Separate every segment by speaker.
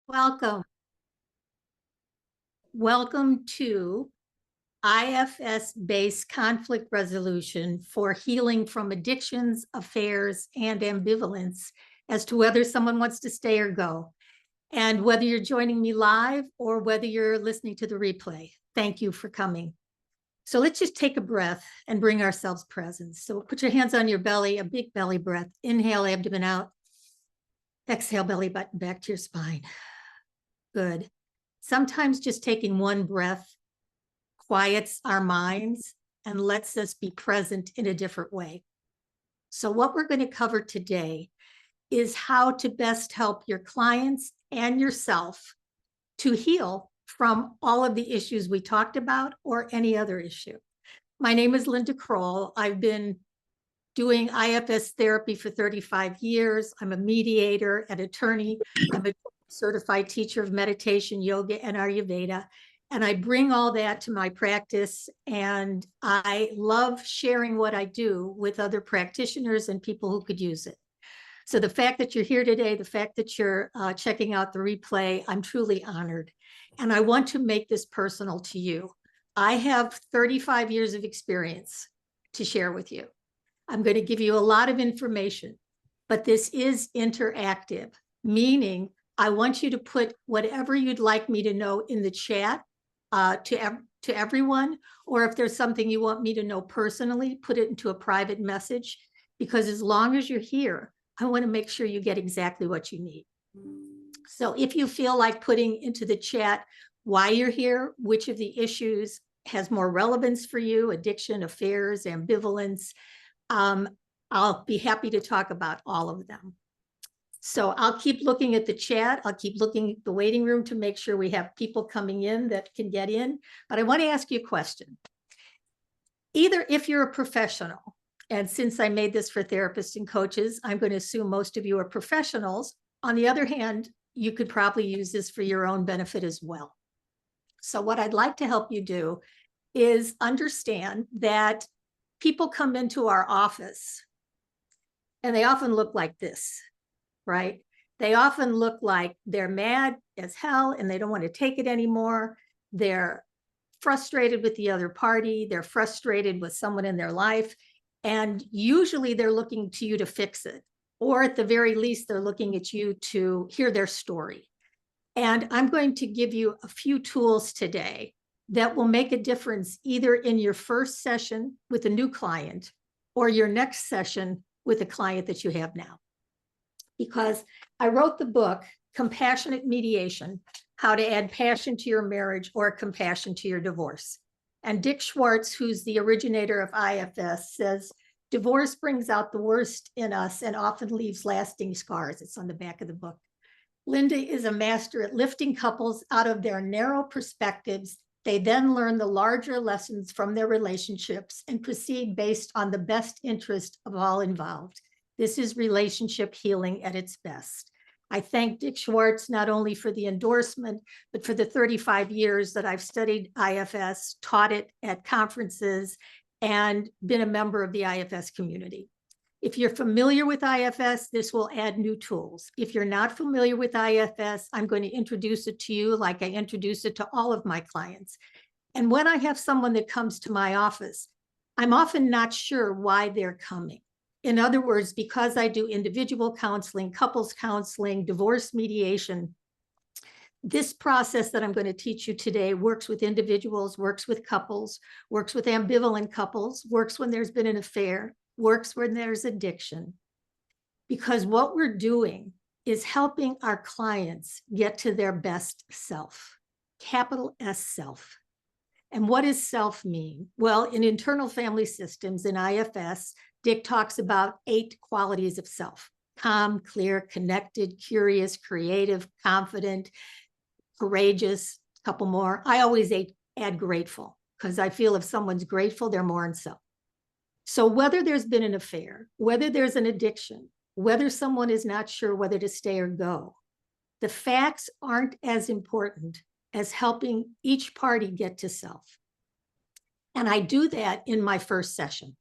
Speaker 1: Welcome. Welcome to IFS-based conflict resolution for healing from addictions, affairs, and ambivalence as to whether someone wants to stay or go. And whether you're joining me live or whether you're listening to the replay, thank you for coming. So let's just take a breath and bring ourselves present. So put your hands on your belly, a big belly breath. Inhale, abdomen out. Exhale, belly button back to your spine. Good. Sometimes just taking one breath quiets our minds and lets us be present in a different way. So what we're going to cover today is how to best help your clients and yourself to heal from all of the issues we talked about or any other issue. My name is Linda Kroll. I've been doing IFS therapy for 35 years. I'm a mediator, an attorney. I'm a certified teacher of meditation, yoga, and Ayurveda. And I bring all that to my practice. And I love sharing what I do with other practitioners and people who could use it. So the fact that you're here today, the fact that you're checking out the replay, I'm truly honored. And I want to make this personal to you. I have 35 years of experience to share with you. I'm going to give you a lot of information, but this is interactive, meaning I want you to put whatever you'd like me to know in the chat to everyone, or if there's something you want me to know personally, put it into a private message, because as long as you're here, I want to make sure you get exactly what you need. So if you feel like putting into the chat why you're here, which of the issues has more relevance for you, addiction, affairs, ambivalence, I'll be happy to talk about all of them. So I'll keep looking at the chat. I'll keep looking at the waiting room to make sure we have people coming in that can get in. But I want to ask you a question. Either if you're a professional, and since I made this for therapists and coaches, I'm going to assume most of you are professionals. On the other hand, you could probably use this for your own benefit as well. So what I'd like to help you do is understand that people come into our office and they often look like this, right? They often look like they're mad as hell and they don't want to take it anymore. They're frustrated with the other party. They're frustrated with someone in their life. And usually they're looking to you to fix it. Or at the very least, they're looking at you to hear their story. And I'm going to give you a few tools today that will make a difference either in your first session with a new client or your next session with a client that you have now. Because I wrote the book, Compassionate Mediation, How to Add Passion to Your Marriage or Compassion to Your Divorce. And Dick Schwartz, who's the originator of IFS, says, divorce brings out the worst in us and often leaves lasting scars. It's on the back of the book. Linda is a master at lifting couples out of their narrow perspectives. They then learn the larger lessons from their relationships and proceed based on the best interest of all involved. This is relationship healing at its best. I thank Dick Schwartz not only for the endorsement, but for the 35 years that I've studied IFS, taught it at conferences, and been a member of the IFS community. If you're familiar with IFS, this will add new tools. If you're not familiar with IFS, I'm going to introduce it to you like I introduce it to all of my clients. And when I have someone that comes to my office, I'm often not sure why they're coming. In other words, because I do individual counseling, couples counseling, divorce mediation, this process that I'm going to teach you today works with individuals, works with couples, works with ambivalent couples, works when there's been an affair, works when there's addiction. Because what we're doing is helping our clients get to their best self, capital S self. And what does self mean? Well, in internal family systems, in IFS, Dick talks about 8 qualities of self: calm, clear, connected, curious, creative, confident, courageous, a couple more. I always add grateful, because I feel if someone's grateful, they're more in self. So whether there's been an affair, whether there's an addiction, whether someone is not sure whether to stay or go, the facts aren't as important as helping each party get to self. And I do that in my first session.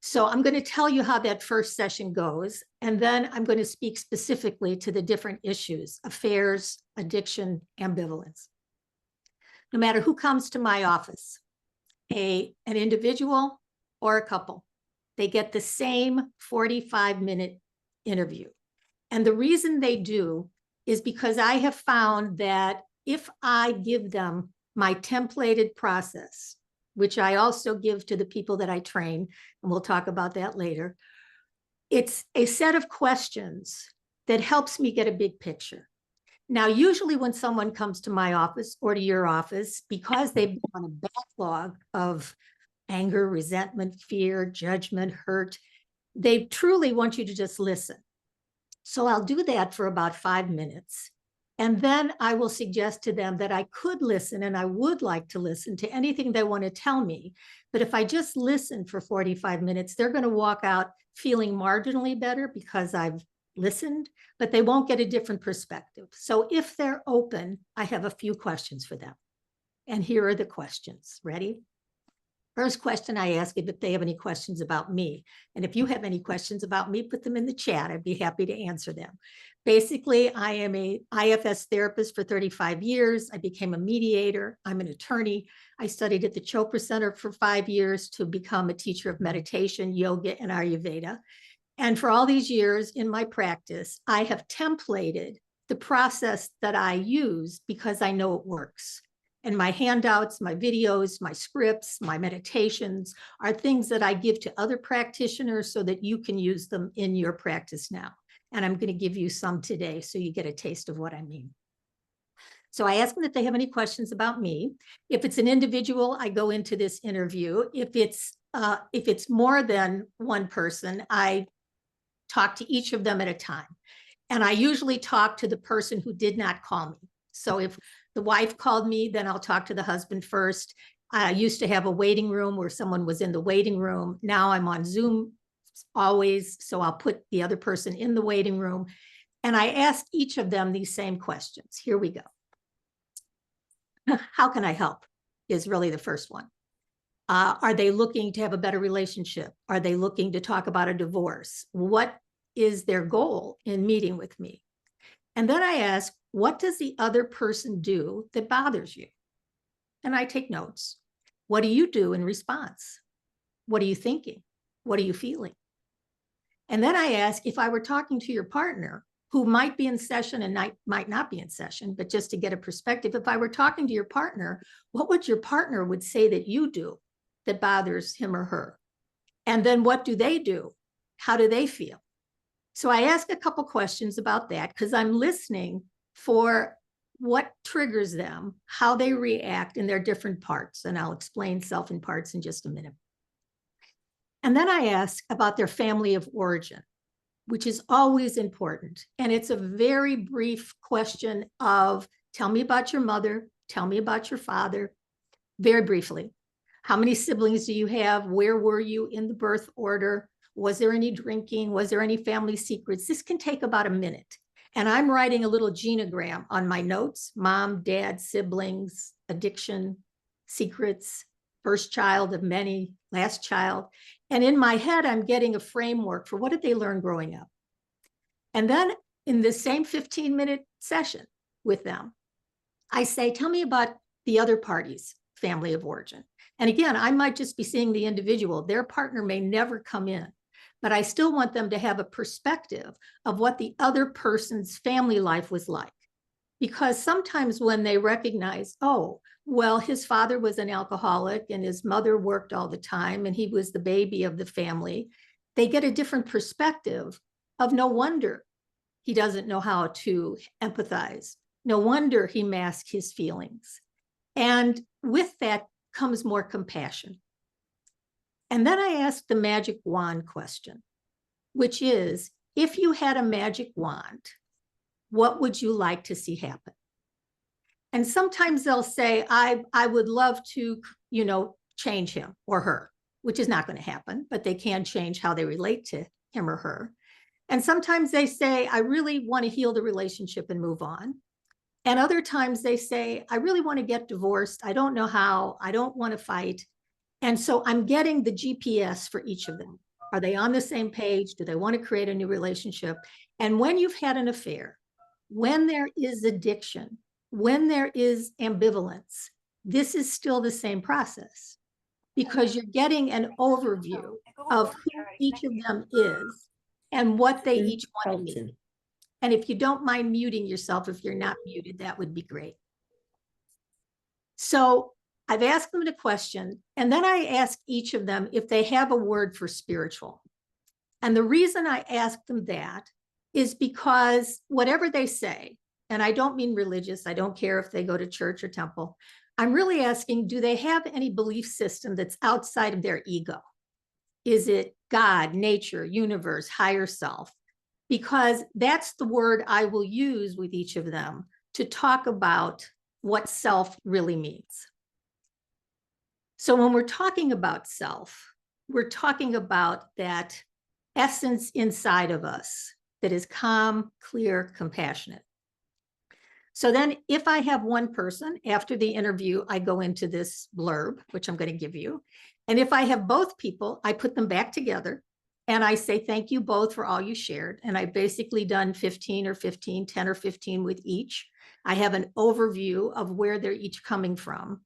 Speaker 1: So I'm going to tell you how that first session goes, and then I'm going to speak specifically to the different issues: affairs, addiction, ambivalence. No matter who comes to my office, an individual or a couple, they get the same 45-minute interview. And the reason they do is because I have found that if I give them my templated process, which I also give to the people that I train, and we'll talk about that later, it's a set of questions that helps me get a big picture. Now, usually when someone comes to my office or to your office, because they've been on a backlog of anger, resentment, fear, judgment, hurt, they truly want you to just listen. So I'll do that for about 5 minutes. And then I will suggest to them that I could listen, and I would like to listen to anything they want to tell me. But if I just listen for 45 minutes, they're going to walk out feeling marginally better because I've listened, but they won't get a different perspective. So if they're open, I have a few questions for them. And here are the questions. Ready? First question I ask is if they have any questions about me. And if you have any questions about me, put them in the chat. I'd be happy to answer them. Basically, I am a IFS therapist for 35 years. I became a mediator. I'm an attorney. I studied at the Chopra Center for 5 years to become a teacher of meditation, yoga, and Ayurveda. And for all these years in my practice, I have templated the process that I use because I know it works. And my handouts, my videos, my scripts, my meditations are things that I give to other practitioners so that you can use them in your practice now. And I'm going to give you some today so you get a taste of what I mean. So I ask them if they have any questions about me. If it's an individual, I go into this interview. If it's more than one person, I talk to each of them at a time. And I usually talk to the person who did not call me. So if the wife called me, then I'll talk to the husband first. I used to have a waiting room where someone was in the waiting room. Now I'm on Zoom always, so I'll put the other person in the waiting room. And I ask each of them these same questions. Here we go. How can I help is really the first one. Are they looking to have a better relationship? Are they looking to talk about a divorce? What is their goal in meeting with me? And then I ask, what does the other person do that bothers you? And I take notes. What do you do in response? What are you thinking? What are you feeling? And then I ask, if I were talking to your partner, who might be in session and might not be in session, but just to get a perspective, if I were talking to your partner, what would your partner would say that you do that bothers him or her? And then what do they do? How do they feel? So I ask a couple questions about that because I'm listening for what triggers them, how they react in their different parts. And I'll explain self in parts in just a minute. And then I ask about their family of origin, which is always important. And it's a very brief question of, tell me about your mother, tell me about your father, very briefly. How many siblings do you have? Where were you in the birth order? Was there any drinking? Was there any family secrets? This can take about a minute. And I'm writing a little genogram on my notes: mom, dad, siblings, addiction, secrets, first child of many, last child. And in my head, I'm getting a framework for what did they learn growing up. And then in the same 15-minute session with them, I say, tell me about the other party's family of origin. And again, I might just be seeing the individual. Their partner may never come in, but I still want them to have a perspective of what the other person's family life was like. Because sometimes when they recognize, oh, well, his father was an alcoholic and his mother worked all the time and he was the baby of the family, they get a different perspective of no wonder he doesn't know how to empathize. No wonder he masks his feelings. And with that comes more compassion. And then I ask the magic wand question, which is, if you had a magic wand, what would you like to see happen? And sometimes they'll say, I would love to, change him or her, which is not going to happen, but they can change how they relate to him or her. And sometimes they say, I really want to heal the relationship and move on. And other times they say, I really want to get divorced. I don't know how. I don't want to fight. And so I'm getting the GPS for each of them. Are they on the same page? Do they want to create a new relationship? And when you've had an affair, when there is addiction, when there is ambivalence, this is still the same process, because you're getting an overview of who each of them is and what they each want to mean. And if you don't mind muting yourself, if you're not muted, that would be great. So I've asked them a question, and then I ask each of them if they have a word for spiritual. And the reason I ask them that is because whatever they say, and I don't mean religious, I don't care if they go to church or temple, I'm really asking, do they have any belief system that's outside of their ego? Is it God, nature, universe, higher self? Because that's the word I will use with each of them to talk about what self really means. So when we're talking about self, we're talking about that essence inside of us that is calm, clear, compassionate. So then if I have one person, after the interview, I go into this blurb, which I'm going to give you. And if I have both people, I put them back together and I say, thank you both for all you shared. And I've basically done 10 or 15 with each. I have an overview of where they're each coming from.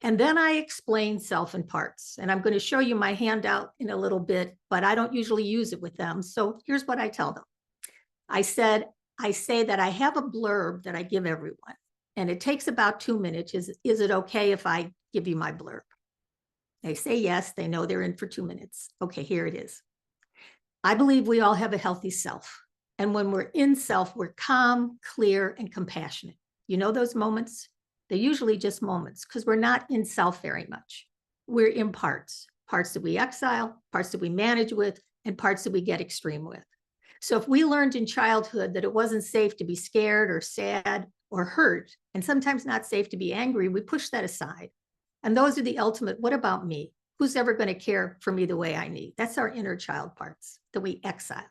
Speaker 1: And then I explain self in parts. And I'm going to show you my handout in a little bit, but I don't usually use it with them. So here's what I tell them. I say that I have a blurb that I give everyone, and it takes about 2 minutes. Is it okay if I give you my blurb? They say yes, they know they're in for 2 minutes. Okay, here it is. I believe we all have a healthy self. And when we're in self, we're calm, clear, and compassionate. You know those moments? They're usually just moments because we're not in self very much. We're in parts that we exile, parts that we manage with, and parts that we get extreme with. So if we learned in childhood that it wasn't safe to be scared or sad or hurt, and sometimes not safe to be angry, we push that aside. And those are the ultimate, what about me? Who's ever going to care for me the way I need? That's our inner child parts that we exile.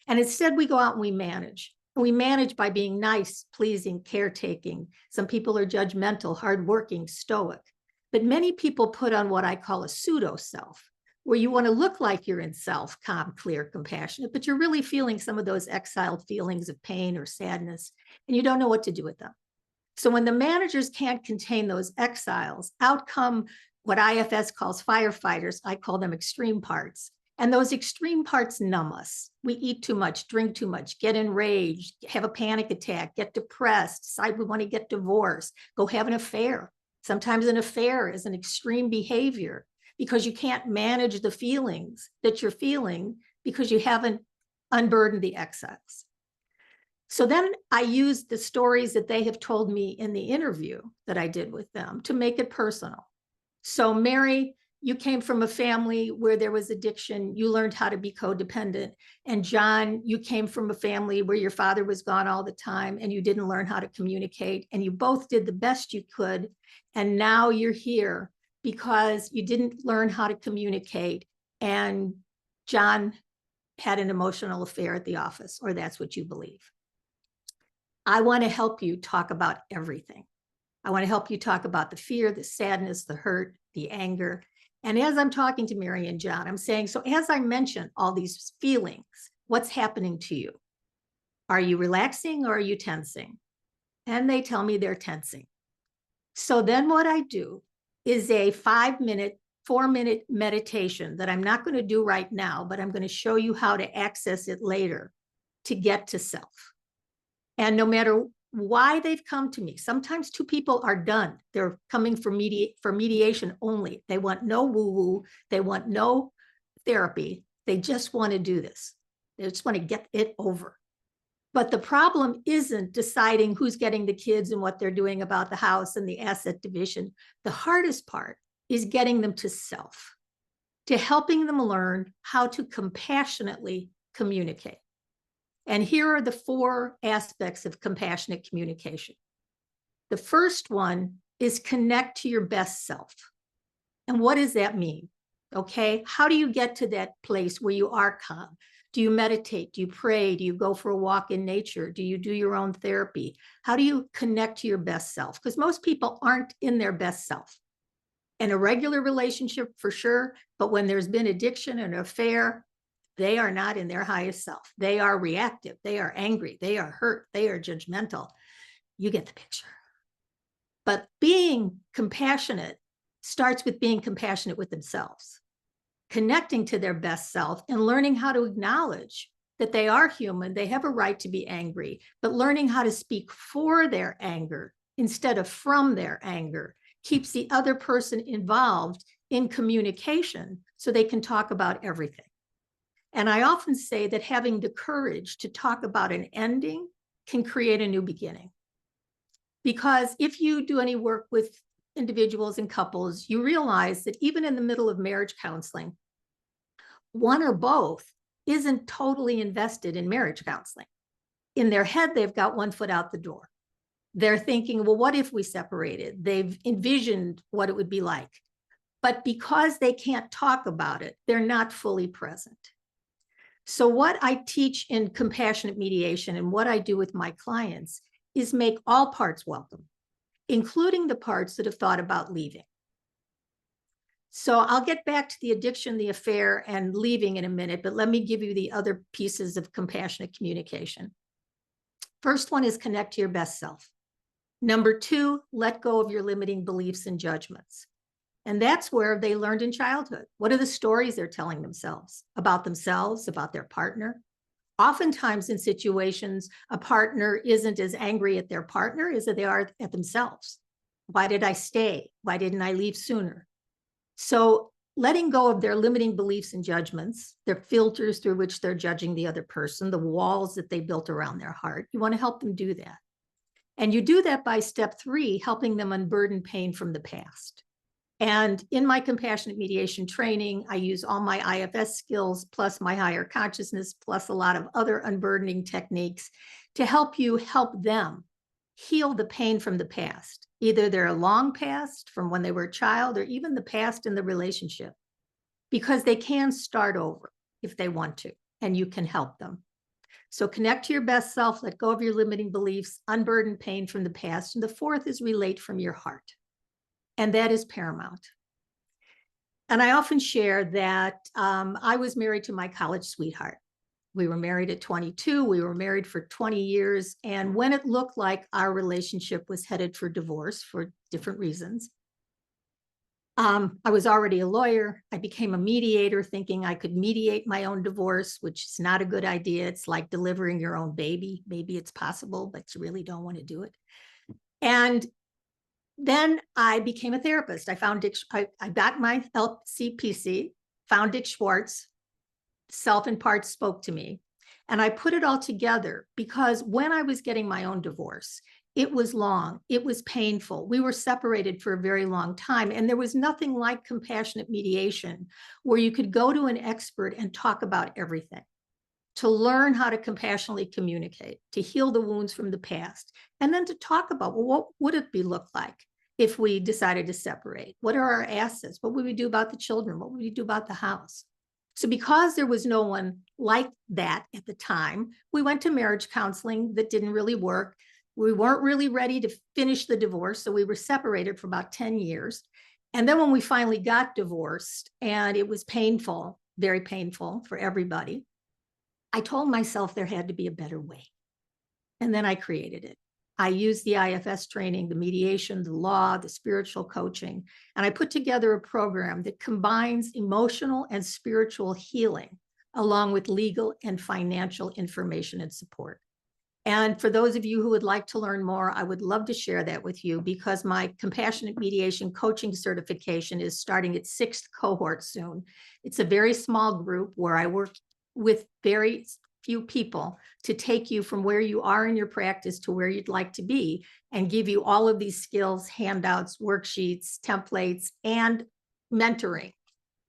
Speaker 1: And instead we go out and we manage. And we manage by being nice, pleasing, caretaking. Some people are judgmental, hardworking, stoic. But many people put on what I call a pseudo self, where you want to look like you're in self, calm, clear, compassionate, but you're really feeling some of those exiled feelings of pain or sadness, and you don't know what to do with them. So when the managers can't contain those exiles, out come what IFS calls firefighters. I call them extreme parts. And those extreme parts numb us. We eat too much, drink too much, get enraged, have a panic attack, get depressed, decide we want to get divorced, go have an affair. Sometimes an affair is an extreme behavior because you can't manage the feelings that you're feeling because you haven't unburdened the exiles. So then I used the stories that they have told me in the interview that I did with them to make it personal. So Mary, you came from a family where there was addiction. You learned how to be codependent. And John, you came from a family where your father was gone all the time and you didn't learn how to communicate. And you both did the best you could. And now you're here because you didn't learn how to communicate. And John had an emotional affair at the office, or that's what you believe. I want to help you talk about everything. I want to help you talk about the fear, the sadness, the hurt, the anger. And as I'm talking to Mary and John, I'm saying, so as I mention all these feelings, what's happening to you? Are you relaxing or are you tensing? And they tell me they're tensing. So then what I do is a 5-minute, 4-minute meditation that I'm not going to do right now, but I'm going to show you how to access it later to get to self. And no matter why they've come to me, sometimes two people are done. They're coming for mediation only. They want no woo-woo. They want no therapy. They just want to do this. They just want to get it over. But the problem isn't deciding who's getting the kids and what they're doing about the house and the asset division. The hardest part is getting them to self, to helping them learn how to compassionately communicate. And here are the 4 aspects of compassionate communication. The first one is connect to your best self. And what does that mean? Okay, how do you get to that place where you are calm? Do you meditate? Do you pray? Do you go for a walk in nature? Do you do your own therapy? How do you connect to your best self? Because most people aren't in their best self. An irregular relationship for sure, but when there's been addiction and affair, they are not in their highest self. They are reactive. They are angry. They are hurt. They are judgmental. You get the picture. But being compassionate starts with being compassionate with themselves, connecting to their best self and learning how to acknowledge that they are human. They have a right to be angry, but learning how to speak for their anger instead of from their anger keeps the other person involved in communication so they can talk about everything. And I often say that having the courage to talk about an ending can create a new beginning. Because if you do any work with individuals and couples, you realize that even in the middle of marriage counseling, one or both isn't totally invested in marriage counseling. In their head, they've got one foot out the door. They're thinking, well, what if we separated? They've envisioned what it would be like. But because they can't talk about it, they're not fully present. So what I teach in compassionate mediation and what I do with my clients is make all parts welcome, including the parts that have thought about leaving. So I'll get back to the addiction, the affair, and leaving in a minute, but let me give you the other pieces of compassionate communication. First one is connect to your best self. Number two, let go of your limiting beliefs and judgments. And that's where they learned in childhood. What are the stories they're telling themselves, about their partner? Oftentimes in situations, a partner isn't as angry at their partner as they are at themselves. Why did I stay? Why didn't I leave sooner? So letting go of their limiting beliefs and judgments, their filters through which they're judging the other person, the walls that they built around their heart, you want to help them do that. And you do that by step 3, helping them unburden pain from the past. And in my compassionate mediation training, I use all my IFS skills, plus my higher consciousness, plus a lot of other unburdening techniques to help you help them heal the pain from the past, either their long past from when they were a child or even the past in the relationship, because they can start over if they want to, and you can help them. So connect to your best self, let go of your limiting beliefs, unburden pain from the past. And the fourth is relate from your heart. And that is paramount. And I often share that I was married to my college sweetheart. We were married at 22. We were married for 20 years. And when it looked like our relationship was headed for divorce for different reasons, I was already a lawyer. I became a mediator thinking I could mediate my own divorce, which is not a good idea. It's like delivering your own baby. Maybe it's possible, but you really don't want to do it. And then I became a therapist. I found I got my LCPC, found Dick Schwartz, Self in Parts spoke to me. And I put it all together because when I was getting my own divorce, it was long, it was painful. We were separated for a very long time. And there was nothing like compassionate mediation where you could go to an expert and talk about everything, to learn how to compassionately communicate, to heal the wounds from the past, and then to talk about, well, what would it look like if we decided to separate? What are our assets? What would we do about the children? What would we do about the house? So because there was no one like that at the time, we went to marriage counseling that didn't really work. We weren't really ready to finish the divorce, so we were separated for about 10 years. And then when we finally got divorced, and it was painful, very painful for everybody, I told myself there had to be a better way. And then I created it. I used the IFS training, the mediation, the law, the spiritual coaching, and I put together a program that combines emotional and spiritual healing along with legal and financial information and support. And for those of you who would like to learn more, I would love to share that with you because my compassionate mediation coaching certification is starting its 6th cohort soon. It's a very small group where I work with very few people to take you from where you are in your practice to where you'd like to be and give you all of these skills, handouts, worksheets, templates, and mentoring.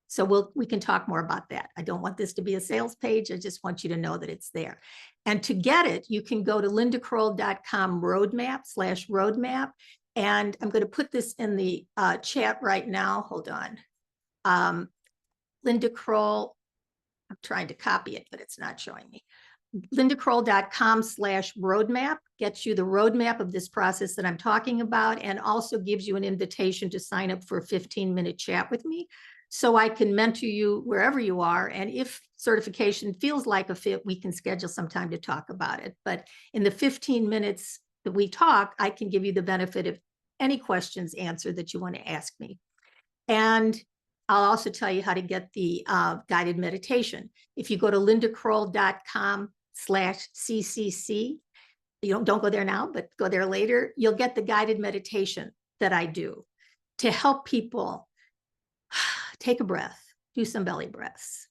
Speaker 1: So we can talk more about that. I don't want this to be a sales page. I just want you to know that it's there. And to get it, you can go to lindakroll.com/roadmap. And I'm going to put this in the chat right now. Hold on. Linda Kroll, I'm trying to copy it, but it's not showing me. lindakroll.com/roadmap gets you the roadmap of this process that I'm talking about, and also gives you an invitation to sign up for a 15-minute chat with me so I can mentor you wherever you are. And if certification feels like a fit, we can schedule some time to talk about it. But in the 15 minutes that we talk, I can give you the benefit of any questions answered that you want to ask me. And I'll also tell you how to get the guided meditation. If you go to lindakroll.com/CCC, don't go there now, but go there later, you'll get the guided meditation that I do to help people take a breath, do some belly breaths,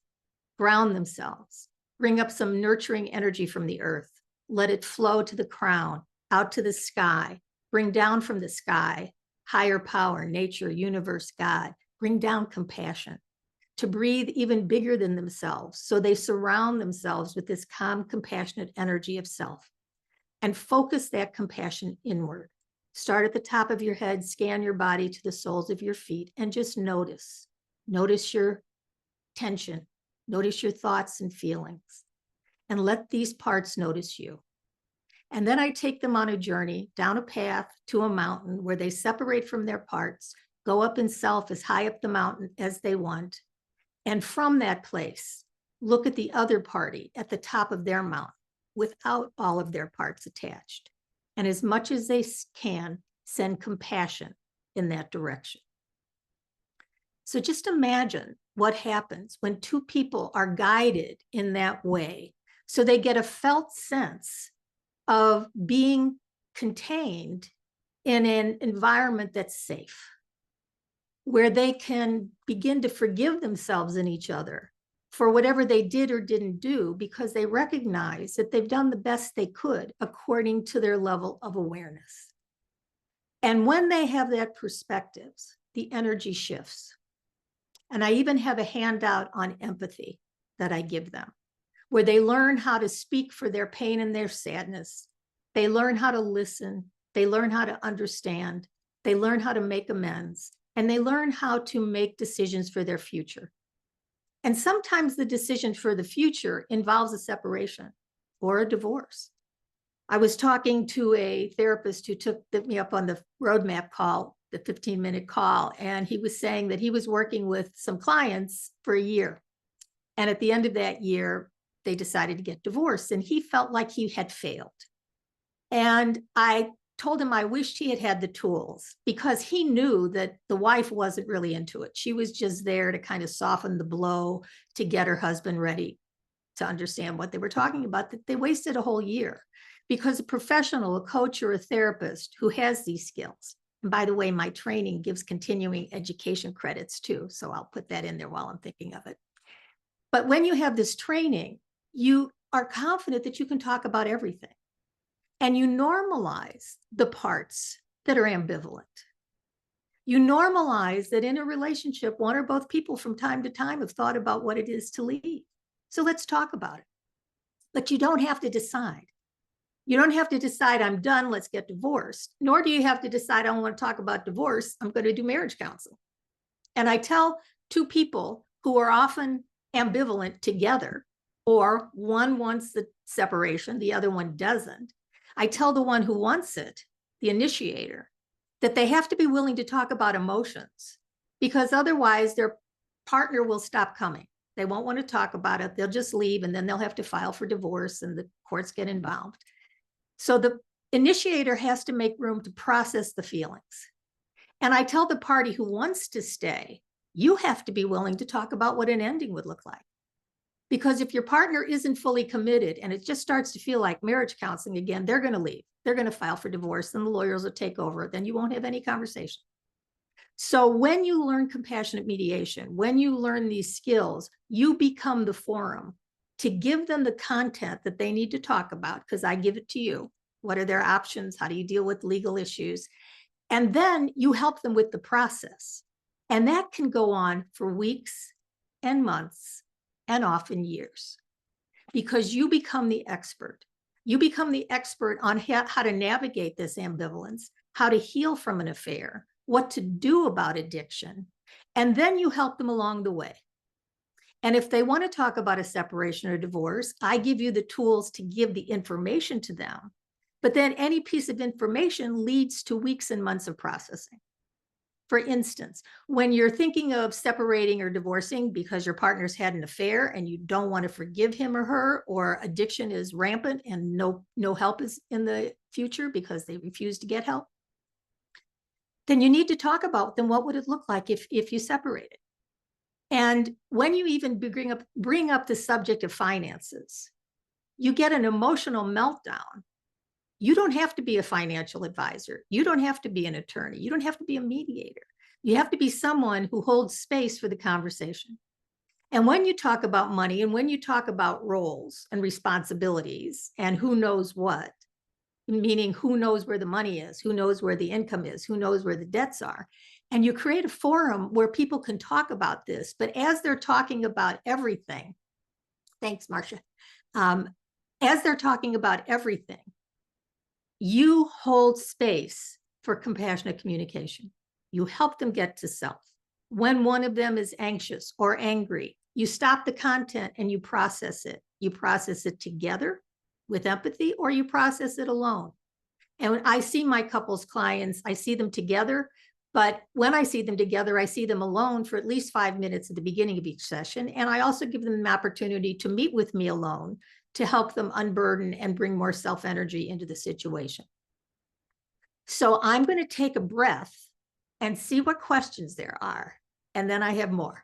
Speaker 1: ground themselves, bring up some nurturing energy from the earth, let it flow to the crown, out to the sky, bring down from the sky, higher power, nature, universe, God, bring down compassion, to breathe even bigger than themselves. So they surround themselves with this calm, compassionate energy of self, and focus that compassion inward. Start at the top of your head, scan your body to the soles of your feet, and just notice. Notice your tension, notice your thoughts and feelings, and let these parts notice you. And then I take them on a journey down a path to a mountain where they separate from their parts, go up in self as high up the mountain as they want. And from that place, look at the other party at the top of their mountain without all of their parts attached. And as much as they can, send compassion in that direction. So just imagine what happens when two people are guided in that way. So they get a felt sense of being contained in an environment that's safe, where they can begin to forgive themselves and each other for whatever they did or didn't do, because they recognize that they've done the best they could according to their level of awareness. And when they have that perspective, the energy shifts. And I even have a handout on empathy that I give them, where they learn how to speak for their pain and their sadness. They learn how to listen. They learn how to understand. They learn how to make amends. And they learn how to make decisions for their future. And sometimes the decision for the future involves a separation or a divorce. I was talking to a therapist who took me up on the roadmap call, the 15-minute call, and he was saying that he was working with some clients for a year. And at the end of that year, they decided to get divorced, and he felt like he had failed. And I told him I wished he had had the tools, because he knew that the wife wasn't really into it. She was just there to kind of soften the blow, to get her husband ready to understand what they were talking about, that they wasted a whole year. Because a professional, a coach, or a therapist who has these skills, and by the way, my training gives continuing education credits too, so I'll put that in there while I'm thinking of it. But when you have this training, you are confident that you can talk about everything. And you normalize the parts that are ambivalent. You normalize that in a relationship, one or both people from time to time have thought about what it is to leave. So let's talk about it. But you don't have to decide. You don't have to decide, I'm done, let's get divorced. Nor do you have to decide, I don't want to talk about divorce, I'm going to do marriage counseling. And I tell two people who are often ambivalent together, or one wants the separation, the other one doesn't. I tell the one who wants it, the initiator, that they have to be willing to talk about emotions, because otherwise their partner will stop coming. They won't want to talk about it. They'll just leave, and then they'll have to file for divorce and the courts get involved. So the initiator has to make room to process the feelings. And I tell the party who wants to stay, you have to be willing to talk about what an ending would look like. Because if your partner isn't fully committed and it just starts to feel like marriage counseling again, they're going to leave. They're going to file for divorce, and the lawyers will take over. Then you won't have any conversation. So when you learn compassionate mediation, when you learn these skills, you become the forum to give them the content that they need to talk about, because I give it to you. What are their options? How do you deal with legal issues? And then you help them with the process. And that can go on for weeks and months and often years, because you become the expert. You become the expert on how to navigate this ambivalence, how to heal from an affair, what to do about addiction, and then you help them along the way. And if they want to talk about a separation or divorce, I give you the tools to give the information to them. But then any piece of information leads to weeks and months of processing. For instance, when you're thinking of separating or divorcing because your partner's had an affair and you don't want to forgive him or her, or addiction is rampant and no help is in the future because they refuse to get help, then you need to talk about then what would it look like if you separated. And when you even bring up the subject of finances, you get an emotional meltdown. You don't have to be a financial advisor. You don't have to be an attorney. You don't have to be a mediator. You have to be someone who holds space for the conversation. And when you talk about money and when you talk about roles and responsibilities and who knows what, meaning who knows where the money is, who knows where the income is, who knows where the debts are, and you create a forum where people can talk about this, but as they're talking about everything, thanks, Marcia, as they're talking about everything, you hold space for compassionate communication. You help them get to self. When one of them is anxious or angry, you stop the content and you process it. You process it together with empathy, or you process it alone. And when I see my couples clients, I see them together, but when I see them together, I see them alone for at least 5 minutes at the beginning of each session. And I also give them an opportunity to meet with me alone to help them unburden and bring more self-energy into the situation. So I'm going to take a breath and see what questions there are. And then I have more.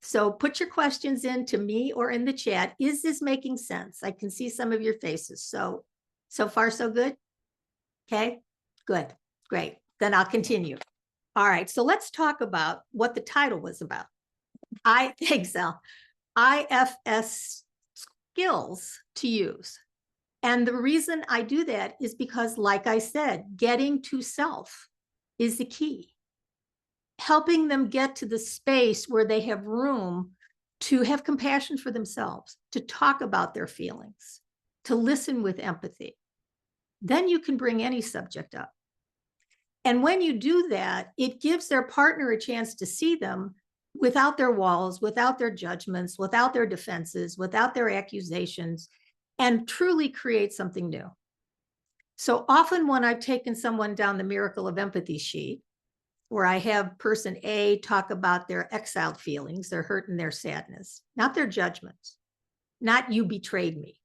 Speaker 1: So put your questions in to me or in the chat. Is this making sense? I can see some of your faces. So far, so good? Okay, good, great. Then I'll continue. All right, so let's talk about what the title was about. Thanks, Al. IFS skills to use. And the reason I do that is because, like I said, getting to self is the key. Helping them get to the space where they have room to have compassion for themselves, to talk about their feelings, to listen with empathy. Then you can bring any subject up. And when you do that, it gives their partner a chance to see them without their walls, without their judgments, without their defenses, without their accusations, and truly create something new. So often when I've taken someone down the miracle of empathy sheet, where I have person A talk about their exiled feelings, their hurt and their sadness, not their judgments, not you betrayed me.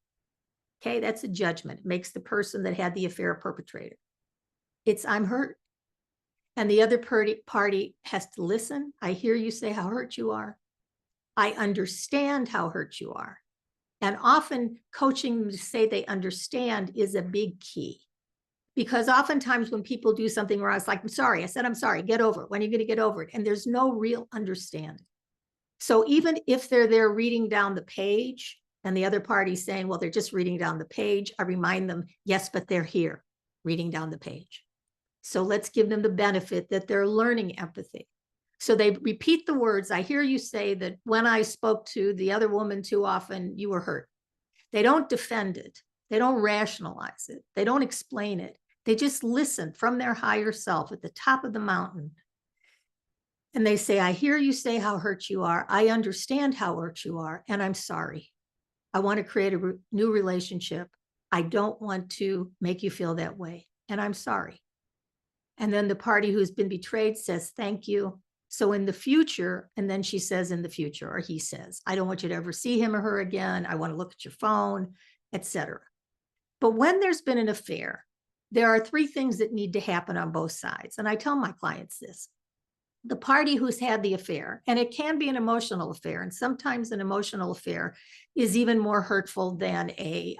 Speaker 1: Okay, that's a judgment. It makes the person that had the affair a perpetrator. It's I'm hurt. And the other party has to listen. I hear you say how hurt you are. I understand how hurt you are. And often coaching them to say they understand is a big key. Because oftentimes when people do something where I was like, I'm sorry, I said, I'm sorry, get over it. When are you going to get over it? And there's no real understanding. So even if they're there reading down the page and the other party's saying, well, they're just reading down the page, I remind them, yes, but they're here reading down the page. So let's give them the benefit that they're learning empathy. So they repeat the words. I hear you say that when I spoke to the other woman too often, you were hurt. They don't defend it. They don't rationalize it. They don't explain it. They just listen from their higher self at the top of the mountain. And they say, I hear you say how hurt you are. I understand how hurt you are. And I'm sorry. I want to create a new relationship. I don't want to make you feel that way. And I'm sorry. And then the party who's been betrayed says, thank you. So in the future, and then she says in the future, or he says, I don't want you to ever see him or her again. I want to look at your phone, etc. But when there's been an affair, there are 3 things that need to happen on both sides. And I tell my clients this. The party who's had the affair, and it can be an emotional affair, and sometimes an emotional affair is even more hurtful than a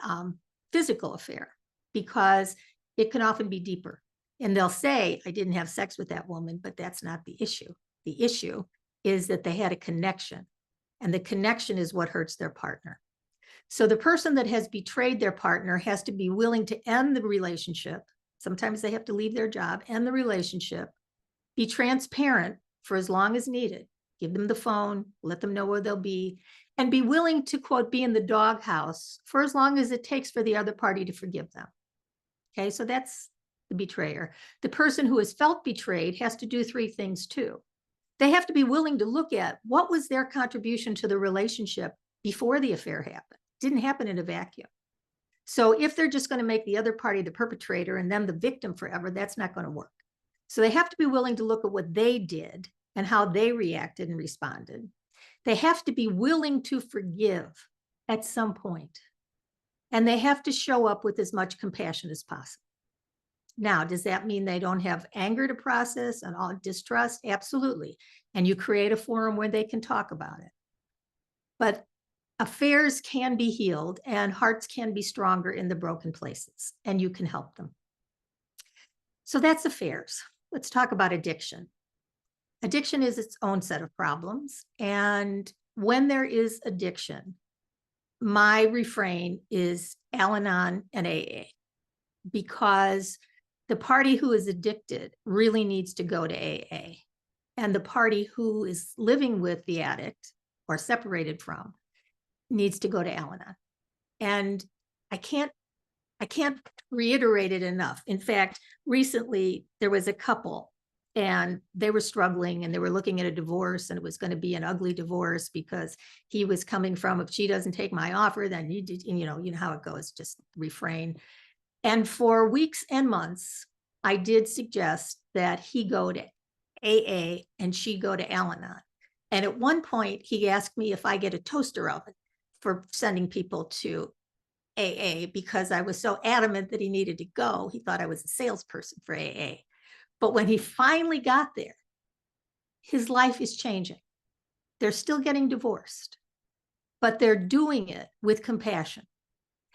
Speaker 1: physical affair because it can often be deeper. And they'll say, I didn't have sex with that woman, but that's not the issue. The issue is that they had a connection, and the connection is what hurts their partner. So the person that has betrayed their partner has to be willing to end the relationship. Sometimes they have to leave their job, end the relationship, be transparent for as long as needed, give them the phone, let them know where they'll be, and be willing to, quote, be in the doghouse for as long as it takes for the other party to forgive them. Okay, so that's the betrayer. The person who has felt betrayed has to do 3 things too. They have to be willing to look at what was their contribution to the relationship before the affair happened. It didn't happen in a vacuum. So if they're just going to make the other party the perpetrator and them the victim forever, that's not going to work. So they have to be willing to look at what they did and how they reacted and responded. They have to be willing to forgive at some point. And they have to show up with as much compassion as possible. Now, does that mean they don't have anger to process and all distrust? Absolutely. And you create a forum where they can talk about it. But affairs can be healed and hearts can be stronger in the broken places, and you can help them. So that's affairs. Let's talk about addiction. Addiction is its own set of problems. And when there is addiction, my refrain is Al-Anon and AA, because the party who is addicted really needs to go to AA. And the party who is living with the addict or separated from needs to go to Al-Anon. And I can't reiterate it enough. In fact, recently there was a couple and they were struggling and they were looking at a divorce, and it was going to be an ugly divorce because he was coming from, if she doesn't take my offer, then you know how it goes, just refrain. And for weeks and months, I did suggest that he go to AA and she go to Al-Anon. And at one point he asked me if I get a toaster oven for sending people to AA, because I was so adamant that he needed to go. He thought I was a salesperson for AA. But when he finally got there, his life is changing. They're still getting divorced, but they're doing it with compassion.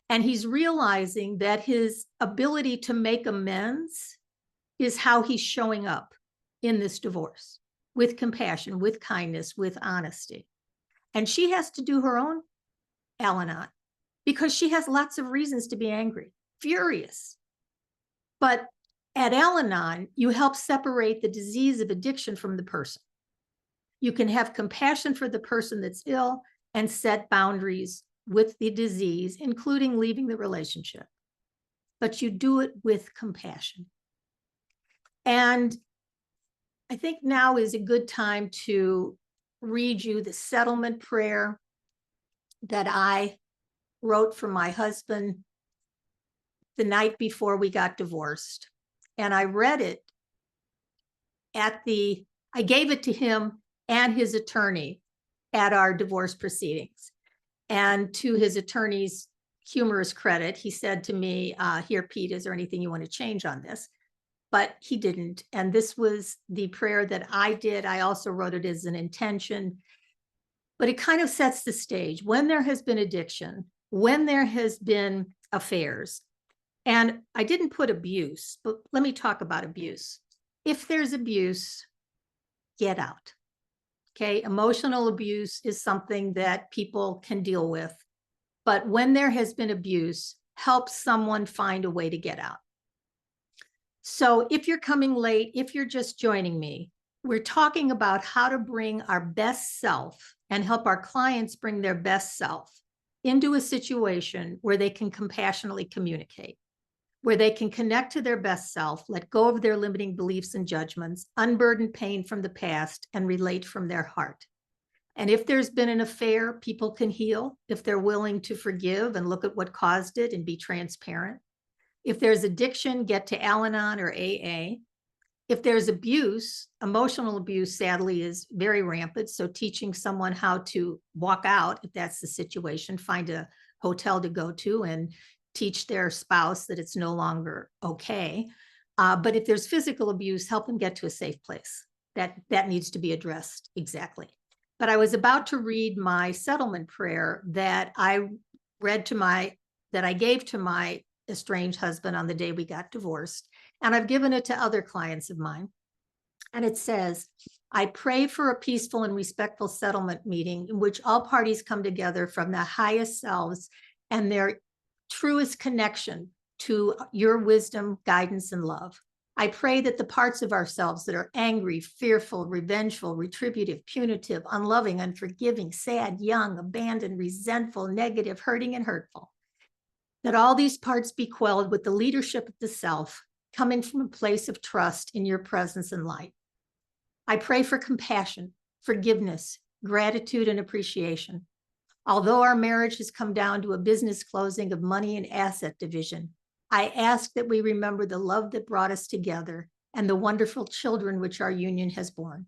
Speaker 1: And he's realizing that his ability to make amends is how he's showing up in this divorce, with compassion, with kindness, with honesty. And she has to do her own Al-Anon because she has lots of reasons to be angry, furious. But at Al-Anon, you help separate the disease of addiction from the person. You can have compassion for the person that's ill and set boundaries with the disease, including leaving the relationship. But you do it with compassion. And I think now is a good time to read you the settlement prayer that I wrote for my husband the night before we got divorced. And I read it I gave it to him and his attorney at our divorce proceedings. And to his attorney's humorous credit, he said to me, here, Pete, is there anything you want to change on this? But he didn't. And this was the prayer that I did. I also wrote it as an intention, but it kind of sets the stage. When there has been addiction, when there has been affairs, and I didn't put abuse, but let me talk about abuse. If there's abuse, get out. Okay, emotional abuse is something that people can deal with. But when there has been abuse, help someone find a way to get out. So if you're coming late, if you're just joining me, we're talking about how to bring our best self and help our clients bring their best self into a situation where they can compassionately communicate, where they can connect to their best self, let go of their limiting beliefs and judgments, unburden pain from the past, and relate from their heart. And if there's been an affair, people can heal if they're willing to forgive and look at what caused it and be transparent. If there's addiction, get to Al-Anon or AA. If there's abuse, emotional abuse, sadly, is very rampant. So teaching someone how to walk out, if that's the situation, find a hotel to go to and teach their spouse that it's no longer okay. But if there's physical abuse, help them get to a safe place. That needs to be addressed exactly. But I was about to read my settlement prayer that I gave to my estranged husband on the day we got divorced. And I've given it to other clients of mine. And it says, I pray for a peaceful and respectful settlement meeting in which all parties come together from the highest selves and their truest connection to your wisdom, guidance, and love. I pray that the parts of ourselves that are angry, fearful, revengeful, retributive, punitive, unloving, unforgiving, sad, young, abandoned, resentful, negative, hurting, and hurtful, that all these parts be quelled with the leadership of the self, coming from a place of trust in your presence and light. I pray for compassion, forgiveness, gratitude, and appreciation. Although our marriage has come down to a business closing of money and asset division, I ask that we remember the love that brought us together and the wonderful children which our union has borne.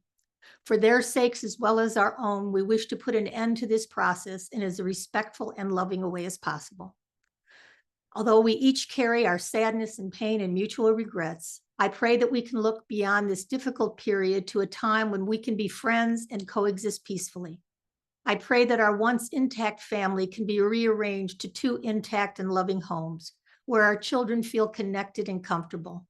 Speaker 1: For their sakes, as well as our own, we wish to put an end to this process in as respectful and loving a way as possible. Although we each carry our sadness and pain and mutual regrets, I pray that we can look beyond this difficult period to a time when we can be friends and coexist peacefully. I pray that our once intact family can be rearranged to 2 intact and loving homes where our children feel connected and comfortable.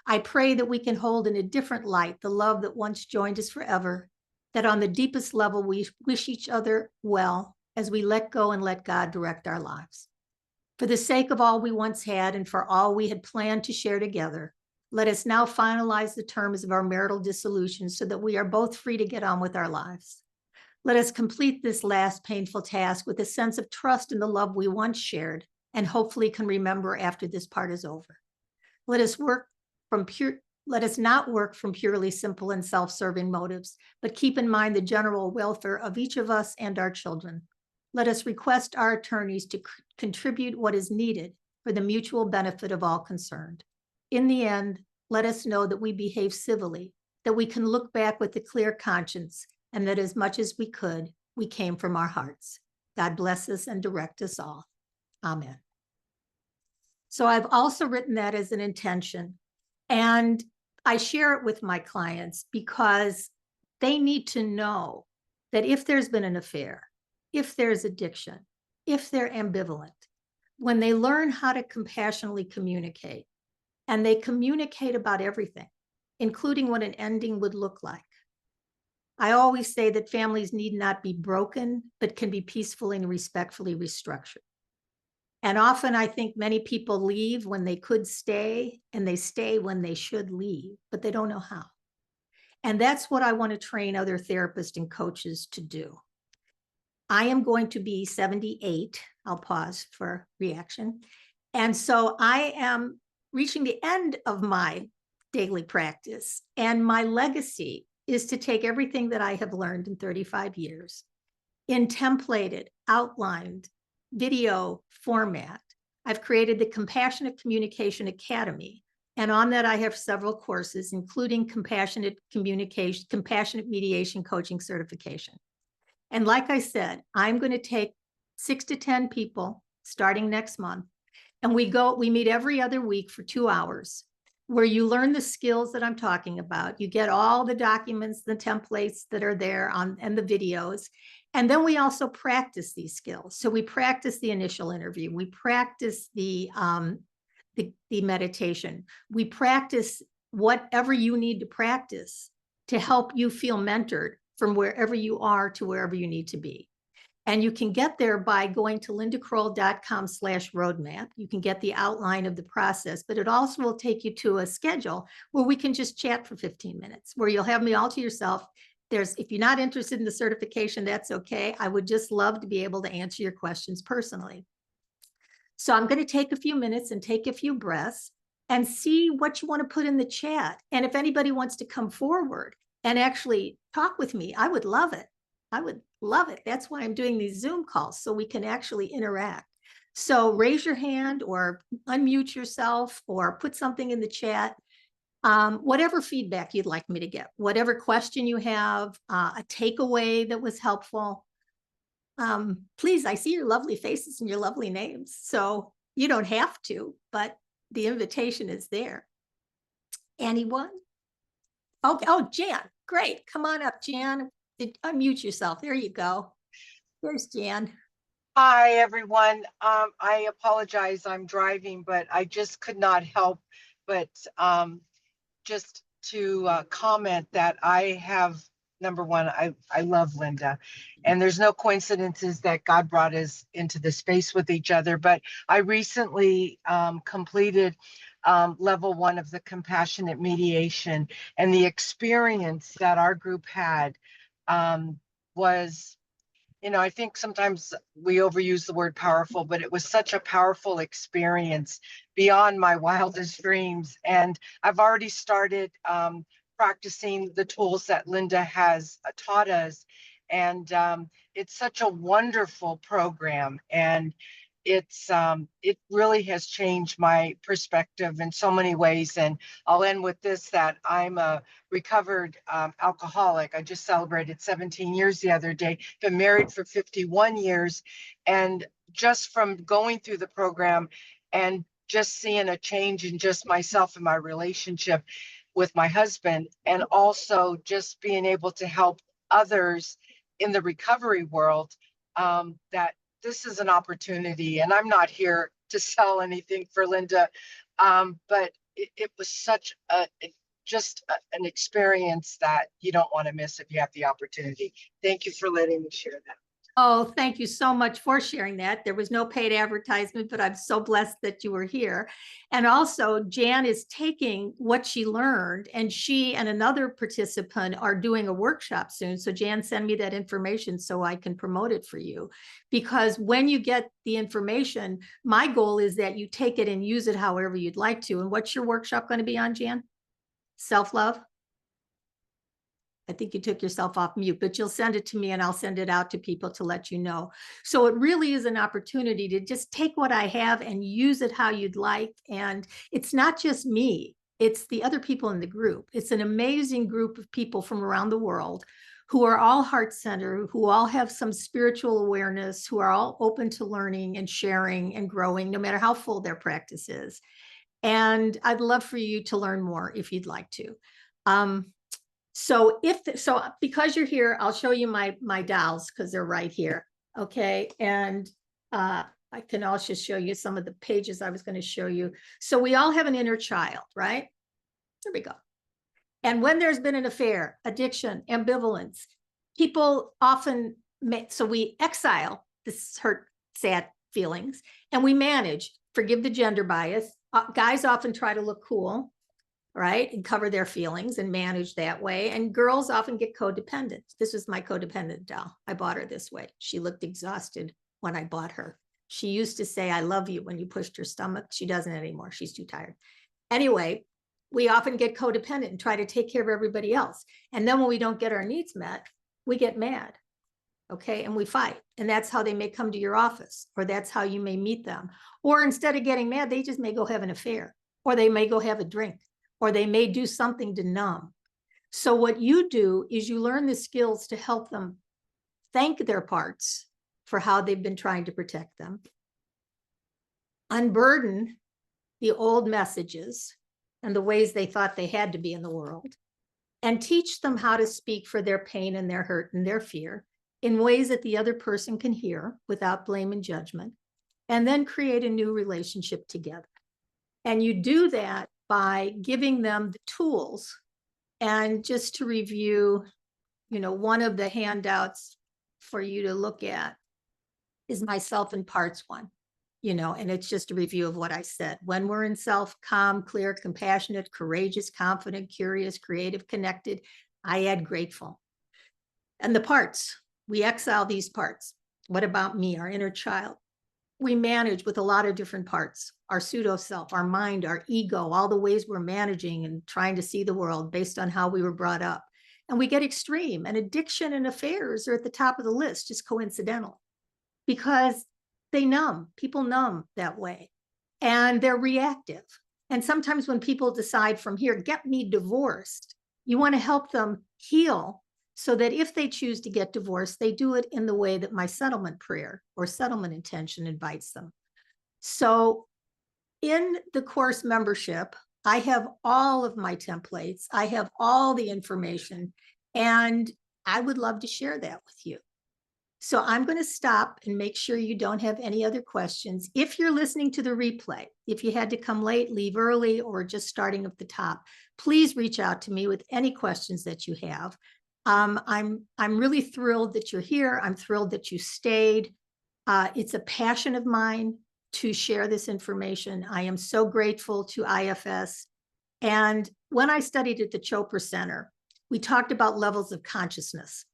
Speaker 1: I pray that we can hold in a different light the love that once joined us forever, that on the deepest level we wish each other well as we let go and let God direct our lives. For the sake of all we once had and for all we had planned to share together, let us now finalize the terms of our marital dissolution so that we are both free to get on with our lives. Let us complete this last painful task with a sense of trust in the love we once shared and hopefully can remember after this part is over. Let us not work from purely simple and self-serving motives, but keep in mind the general welfare of each of us and our children. Let us request our attorneys to contribute what is needed for the mutual benefit of all concerned. In the end, let us know that we behave civilly, that we can look back with a clear conscience, and that as much as we could, we came from our hearts. God bless us and direct us all. Amen. So I've also written that as an intention, and I share it with my clients because they need to know that if there's been an affair, if there's addiction, if they're ambivalent, when they learn how to compassionately communicate, and they communicate about everything, including what an ending would look like. I always say that families need not be broken, but can be peacefully and respectfully restructured. And often I think many people leave when they could stay, and they stay when they should leave, but they don't know how. And that's what I want to train other therapists and coaches to do. I am going to be 78. I'll pause for reaction. And so I am reaching the end of my daily practice. And my legacy is to take everything that I have learned in 35 years in templated, outlined, video format. I've created the Compassionate Communication Academy. And on that, I have several courses, including compassionate communication, compassionate mediation coaching certification. And like I said, I'm going to take 6 to 10 people starting next month. And we meet every other week for 2 hours where you learn the skills that I'm talking about. You get all the documents, the templates that are there and the videos. And then we also practice these skills. So we practice the initial interview. We practice the meditation. We practice whatever you need to practice to help you feel mentored from wherever you are to wherever you need to be. And you can get there by going to lindakroll.com/roadmap. You can get the outline of the process, but it also will take you to a schedule where we can just chat for 15 minutes, where you'll have me all to yourself. If you're not interested in the certification, that's okay. I would just love to be able to answer your questions personally. So I'm going to take a few minutes and take a few breaths and see what you want to put in the chat. And if anybody wants to come forward and actually talk with me, I would love it. I would love it. That's why I'm doing these Zoom calls, so we can actually interact. So raise your hand or unmute yourself or put something in the chat. Whatever feedback you'd like me to get, whatever question you have, a takeaway that was helpful. Please, I see your lovely faces and your lovely names. So you don't have to, but the invitation is there. Anyone? Okay. Oh, Jan, great. Come on up, Jan. Unmute yourself. There you go. There's Jan.
Speaker 2: Hi, everyone. I apologize. I'm driving, but I just could not help but just to comment that I have, number one, I love Linda. And there's no coincidences that God brought us into the space with each other. But I recently completed level 1 of the compassionate mediation. And the experience that our group had was, I think sometimes we overuse the word powerful, but it was such a powerful experience beyond my wildest dreams. And I've already started practicing the tools that Linda has taught us. And it's such a wonderful program. And it really has changed my perspective in so many ways. And I'll end with this, that I'm a recovered alcoholic. I just celebrated 17 years the other day, been married for 51 years. And just from going through the program and just seeing a change in just myself and my relationship with my husband, and also just being able to help others in the recovery world, that this is an opportunity. And I'm not here to sell anything for Linda, but it was such an experience that you don't want to miss if you have the opportunity. Thank you for letting me share that.
Speaker 1: Oh, thank you so much for sharing that. There was no paid advertisement, but I'm so blessed that you were here. And also, Jan is taking what she learned, and she and another participant are doing a workshop soon. So Jan, send me that information so I can promote it for you. Because when you get the information, my goal is that you take it and use it however you'd like to. And what's your workshop going to be on, Jan? Self-love? I think you took yourself off mute, but you'll send it to me and I'll send it out to people to let you know. So it really is an opportunity to just take what I have and use it how you'd like. And it's not just me, it's the other people in the group. It's an amazing group of people from around the world who are all heart-centered, who all have some spiritual awareness, who are all open to learning and sharing and growing, no matter how full their practice is. And I'd love for you to learn more if you'd like to. So because you're here, I'll show you my dolls because they're right here. Okay. And I can also show you some of the pages I was going to show you. So we all have an inner child, right? There we go. And when there's been an affair, addiction, ambivalence, people often so we exile this hurt, sad feelings, and we manage, forgive the gender bias. Guys often try to look cool, right, and cover their feelings and manage that way. And girls often get codependent. This was my codependent doll. I bought her this way. She looked exhausted when I bought her. She used to say, "I love you," when you pushed her stomach. She doesn't anymore. She's too tired. Anyway, we often get codependent and try to take care of everybody else. And then when we don't get our needs met, we get mad. Okay. And we fight. And that's how they may come to your office, or that's how you may meet them. Or instead of getting mad, they just may go have an affair, or they may go have a drink, or they may do something to numb. So what you do is you learn the skills to help them thank their parts for how they've been trying to protect them, unburden the old messages and the ways they thought they had to be in the world, and teach them how to speak for their pain and their hurt and their fear in ways that the other person can hear without blame and judgment, and then create a new relationship together. And you do that by giving them the tools. And just to review, one of the handouts for you to look at is my self in parts one, and it's just a review of what I said. When we're in self, calm, clear, compassionate, courageous, confident, curious, creative, connected, I add grateful. And the parts, we exile these parts. What about me, our inner child? We manage with a lot of different parts, our pseudo self, our mind, our ego, all the ways we're managing and trying to see the world based on how we were brought up. And we get extreme, and addiction and affairs are at the top of the list, just coincidental, because they numb, people numb that way, and they're reactive. And sometimes when people decide from here, get me divorced, you want to help them heal so that if they choose to get divorced, they do it in the way that my settlement prayer or settlement intention invites them. So in the course membership, I have all of my templates. I have all the information, and I would love to share that with you. So I'm going to stop and make sure you don't have any other questions. If you're listening to the replay, if you had to come late, leave early, or just starting at the top, please reach out to me with any questions that you have. I'm really thrilled that you're here. I'm thrilled that you stayed. It's a passion of mine to share this information. I am so grateful to IFS. And when I studied at the Chopra Center, we talked about levels of consciousness.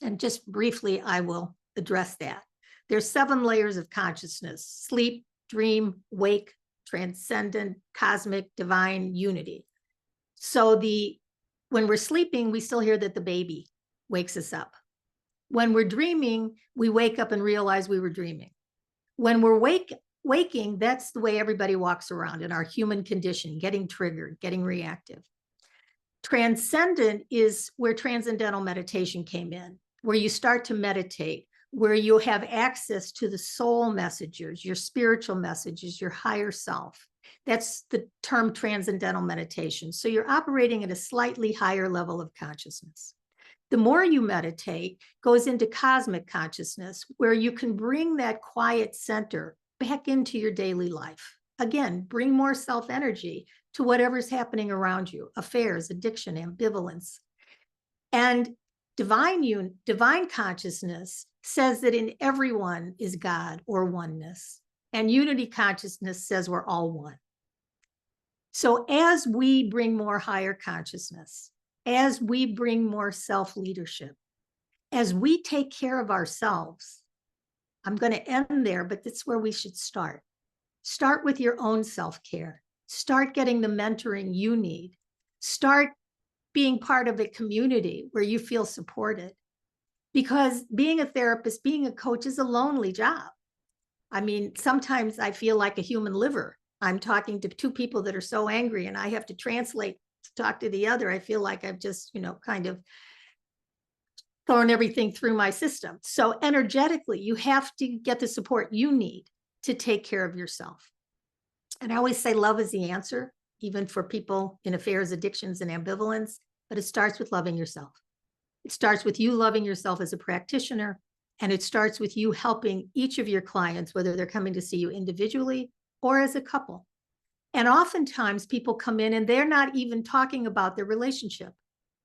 Speaker 1: And just briefly, I will address that. There's 7 layers of consciousness: sleep, dream, wake, transcendent, cosmic, divine, unity. So the When we're sleeping, we still hear that the baby wakes us up. When we're dreaming, we wake up and realize we were dreaming. When we're waking, that's the way everybody walks around in our human condition, getting triggered, getting reactive. Transcendent is where transcendental meditation came in, where you start to meditate, where you have access to the soul messages, your spiritual messages, your higher self. That's the term transcendental meditation. So you're operating at a slightly higher level of consciousness. The more you meditate, goes into cosmic consciousness, where you can bring that quiet center back into your daily life. Again, bring more self-energy to whatever's happening around you, affairs, addiction, ambivalence. And divine consciousness says that in everyone is God or oneness. And unity consciousness says we're all one. So as we bring more higher consciousness, as we bring more self-leadership, as we take care of ourselves, I'm going to end there, but that's where we should start. Start with your own self-care. Start getting the mentoring you need. Start being part of a community where you feel supported. Because being a therapist, being a coach is a lonely job. I mean, sometimes I feel like a human liver. I'm talking to two people that are so angry and I have to translate to talk to the other. I feel like I've just, kind of thrown everything through my system. So energetically, you have to get the support you need to take care of yourself. And I always say love is the answer, even for people in affairs, addictions, and ambivalence, but it starts with loving yourself. It starts with you loving yourself as a practitioner, and it starts with you helping each of your clients, whether they're coming to see you individually or as a couple. And oftentimes people come in and they're not even talking about their relationship.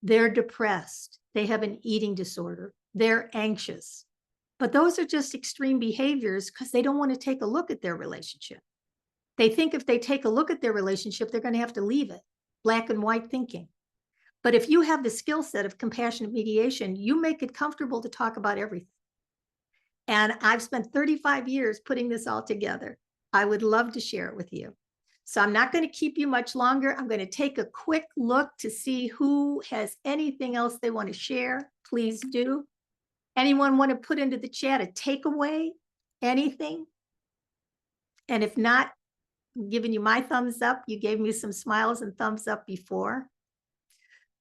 Speaker 1: They're depressed. They have an eating disorder. They're anxious. But those are just extreme behaviors because they don't want to take a look at their relationship. They think if they take a look at their relationship, they're going to have to leave it. Black and white thinking. But if you have the skill set of compassionate mediation, you make it comfortable to talk about everything. And I've spent 35 years putting this all together. I would love to share it with you. So I'm not going to keep you much longer. I'm going to take a quick look to see who has anything else they want to share. Please do. Anyone want to put into the chat a takeaway? Anything? And if not, I'm giving you my thumbs up. You gave me some smiles and thumbs up before.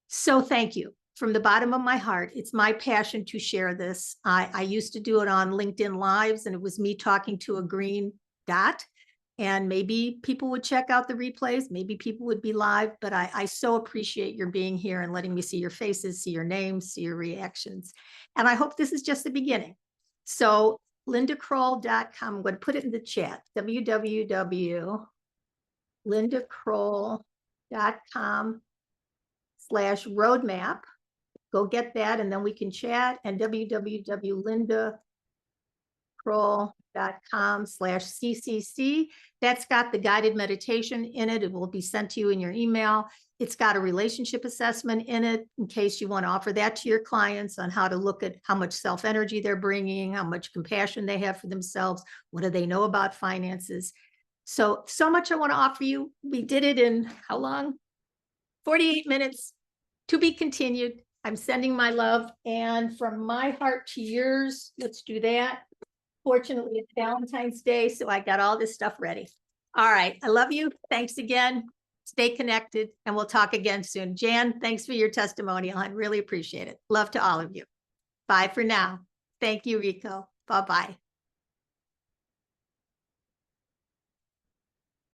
Speaker 1: So thank you. From the bottom of my heart, it's my passion to share this. I used to do it on LinkedIn Lives, and it was me talking to a green dot. And maybe people would check out the replays. Maybe people would be live, but I so appreciate your being here and letting me see your faces, see your names, see your reactions. And I hope this is just the beginning. So lindakroll.com, I'm going to put it in the chat, www.lindakroll.com/roadmap. Go get that, and then we can chat. And www.lindakroll.com/CCC. That's got the guided meditation in it. It will be sent to you in your email. It's got a relationship assessment in it in case you want to offer that to your clients on how to look at how much self-energy they're bringing, how much compassion they have for themselves, what do they know about finances. So much I want to offer you. We did it in how long? 48 minutes. To be continued. I'm sending my love, and from my heart to yours, let's do that. Fortunately, it's Valentine's Day, so I got all this stuff ready. All right, I love you. Thanks again. Stay connected, and we'll talk again soon. Jan, thanks for your testimonial. I really appreciate it. Love to all of you. Bye for now. Thank you, Rico. Bye-bye.